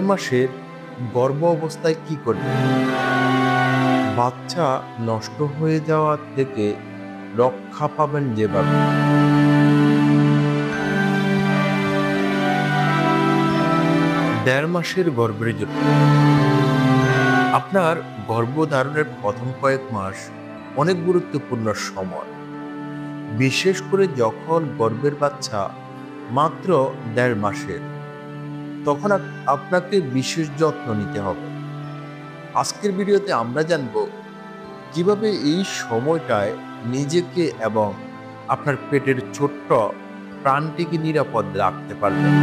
মাসের গর্ভ অবস্থায় কি করবেন? বাচ্চা নষ্ট হয়ে যাওয়া থেকে রক্ষা পাবেন যেভাবে। 1.5 মাসের গর্ভের জন্য আপনার গর্ভধারণের প্রথম কয়েক মাস অনেক গুরুত্বপূর্ণ সময়, বিশেষ করে যখন গর্ভের বাচ্চা মাত্র 1.5 মাসের। তখন আপনাকে বিশেষ যত্ন নিতে হবে। আজকের ভিডিওতে আমরা জানব কিভাবে এই সময়টায় নিজেকে এবং আপনার পেটের ছোট্ট প্রাণটিকে নিরাপদ রাখতে পারবেন।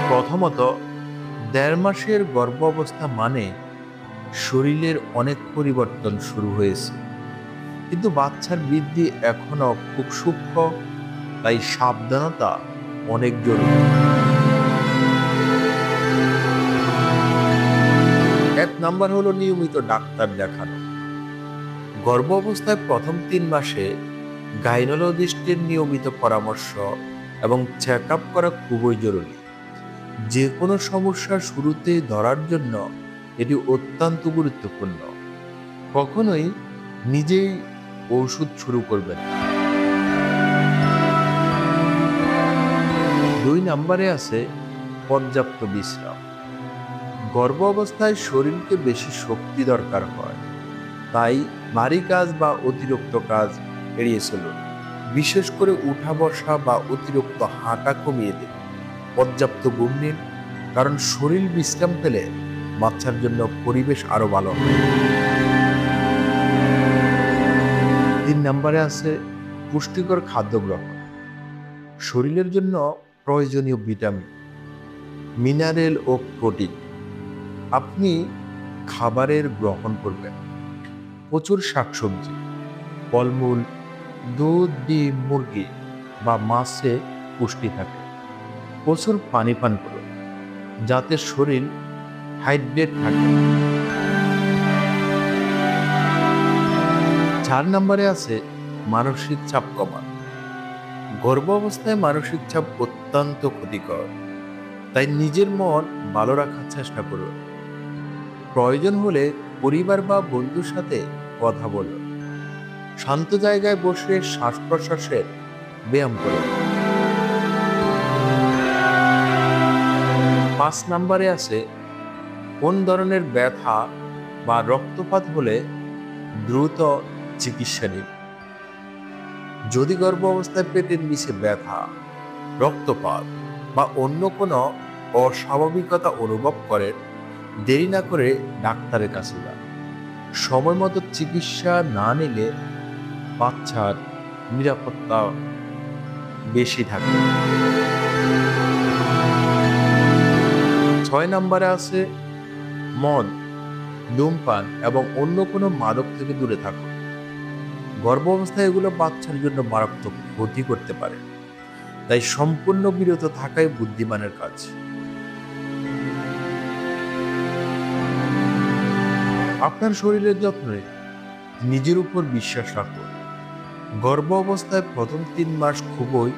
প্রথমত, 1.5 মাসের গর্ভ অবস্থা মানে শরীরের অনেক পরিবর্তন শুরু হয়েছে, কিন্তু বাচ্চার বৃদ্ধি এখনো খুব সূক্ষ্ম, তাই সাবধানতা অনেক জরুরি। 1 নাম্বার হলো নিয়মিত ডাক্তার দেখানো। গর্ভ অবস্থায় প্রথম 3 মাসে গাইনোলজিস্টের নিয়মিত পরামর্শ এবং চেক আপ করা খুবই জরুরি। যে কোনো সমস্যার শুরুতে ধরার জন্য এটি অত্যন্ত গুরুত্বপূর্ণ। কখনোই নিজেই ওষুধ শুরু করবেন। 2 নাম্বারে আছে পর্যাপ্ত বিশ্রাম। গর্ভ অবস্থায় শরীরকে বেশি শক্তি দরকার হয়, তাই ভারী কাজ বা অতিরিক্ত কাজ এড়িয়ে চলুন। বিশেষ করে উঠা বসা বা অতিরিক্ত হাঁটা কমিয়ে দিন। পর্যাপ্ত ঘুম নিন, কারণ শরীর বিশ্রাম পেলে বাচ্চার জন্য পরিবেশ আরো ভালো হয়। 3 নম্বরে আছে পুষ্টিকর খাদ্য গ্রহণ। শরীরের জন্য প্রয়োজনীয় ভিটামিন, মিনারেল ও প্রোটিন আপনি খাবারের গ্রহণ করবেন। প্রচুর শাকসবজি, ফলমূল, দুধ, ডিম, মুরগি বা মাছে পুষ্টি থাকে। প্রচুর পানি পান করুন, যাতে শরীর হাইড্রেট থাকে। 4 নম্বরে আছে মানসিক চাপ কমান। গর্ভ অবস্থায় মানসিক চাপ অত্যন্ত ক্ষতিকর, তাই নিজের মন ভালো রাখার চেষ্টা করুন। প্রয়োজন হলে পরিবার বা বন্ধুর সাথে কথা বলুন। শান্ত জায়গায় বসে শ্বাস প্রশ্বাসের ব্যায়াম করুন। 5 নম্বরে আছে কোন ধরনের ব্যথা বা রক্তপাত হলে দ্রুত চিকিৎসা নিন। যদি গর্ভ অবস্থায় পেটের নিচে ব্যথা, রক্তপাত বা অন্য কোনো অস্বাভাবিকতা অনুভব করেন, দেরি না করে ডাক্তারের কাছে যান। সময় মতো চিকিৎসা না নিলে বাচ্চার নিরাপত্তা বেশি থাকে। 6 নম্বরে আছে মদ, ধূমপান এবং অন্য কোনো মাদক থেকে দূরে থাকুন। গর্ভ অবস্থায় এগুলো বাচ্চার জন্য মারাত্মক ক্ষতি করতে পারে, তাই সম্পূর্ণ বিরত থাকাই বুদ্ধিমানের কাজ। আপনার শরীরের যত্নে নিজের উপর বিশ্বাস রাখুন। গর্ভ অবস্থায় প্রথম 3 মাস খুবই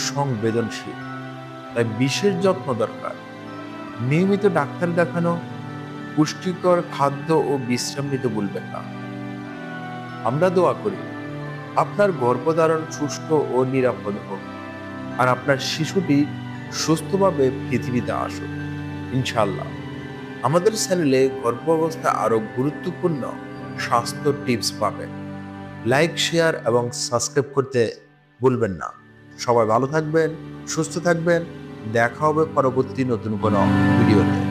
সংবেদনশীল, তাই বিশেষ যত্ন দরকার। নিয়মিত ডাক্তার দেখানো, পুষ্টিকর খাদ্য ও বিশ্রাম নিতে ভুলবেন না। আমরা দোয়া করি আপনার গর্ভধারণ সুস্থ ও নিরাপদ হোক, আর আপনার শিশুটি সুস্থভাবে পৃথিবীতে আসুক ইনশাআল্লাহ। আমাদের চ্যানেলে গর্ভ অবস্থায় আরো গুরুত্বপূর্ণ স্বাস্থ্য টিপস পাবেন। লাইক, শেয়ার এবং সাবস্ক্রাইব করতে ভুলবেন না। সবাই ভালো থাকবেন, সুস্থ থাকবেন। দেখা হবে পরবর্তী নতুন কোনো ভিডিওতে।